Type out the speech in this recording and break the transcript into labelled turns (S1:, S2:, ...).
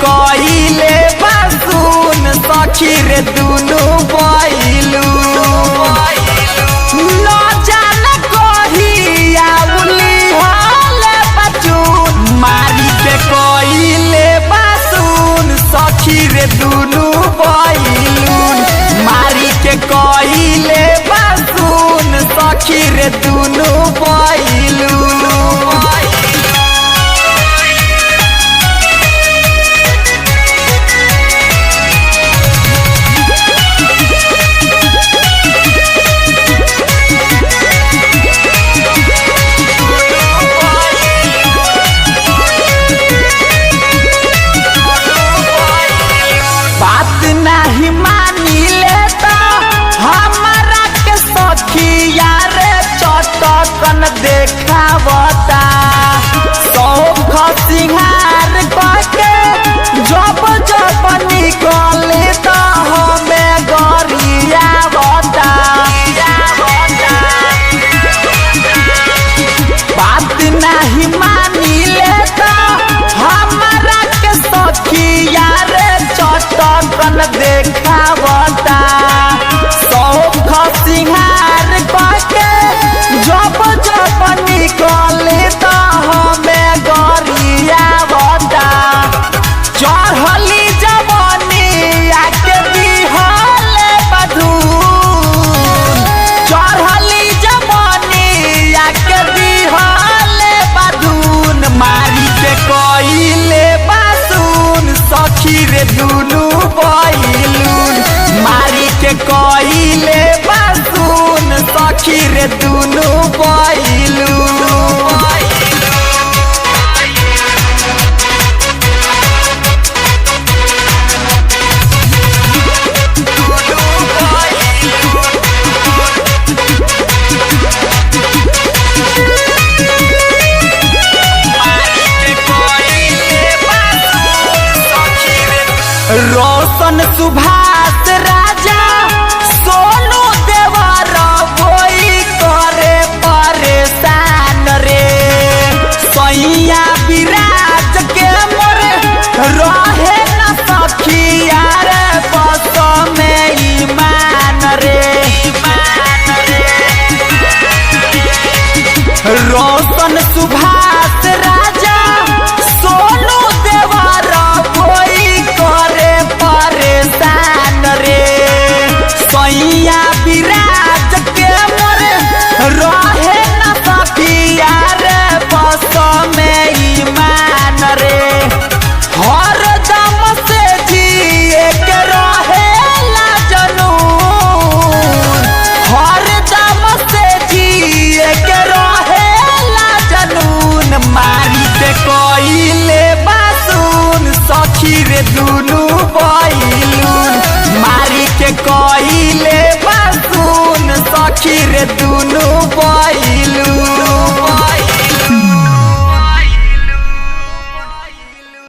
S1: कइले बासुन सखी रे दुनु बैलू न जान कहिया उली हाले बचून मारी के कइले बासुन सखी रे दुनु बैलू मारी के कइले बासुन सखी रे दुनु बैलू बात नहीं मानी लेता हमारा के सखिया रे चटकन देखावता शौख सिंगार करके जब जब निकले तो हमें गरियावता बात नहीं मानी लेता हमारा के सखिया रे चटकन देखावता शौख सिंगार करके जब जब निकले तो हमें गरियावता चढ़ली जवानी आके दिहले बधून चढ़ली जवानी आके दिहले बधून मारी के कइले बासुन सखी रे दुनु बैलून मारी के कइले बासुन सखी रे दुनु बैलून रोशन सुभाष राजा सोनू देवर वही करे परेशान रे सैया विराज के मोरे रहे न सखिया रे बस में ईमान रे रोशन सुभाष राजा सोनू देवर वही करे परेशान रे सैया विराज के मोरे रहे न सखिया रे बस में ईमान रे हर दम से जिए के रहे ला जनून हर दम से जिए के रहे ला जनून मारी के कइले बासुन सखी रे दुनु बैलून मारी के कइले बासुन सखी रे दुनु बैलून।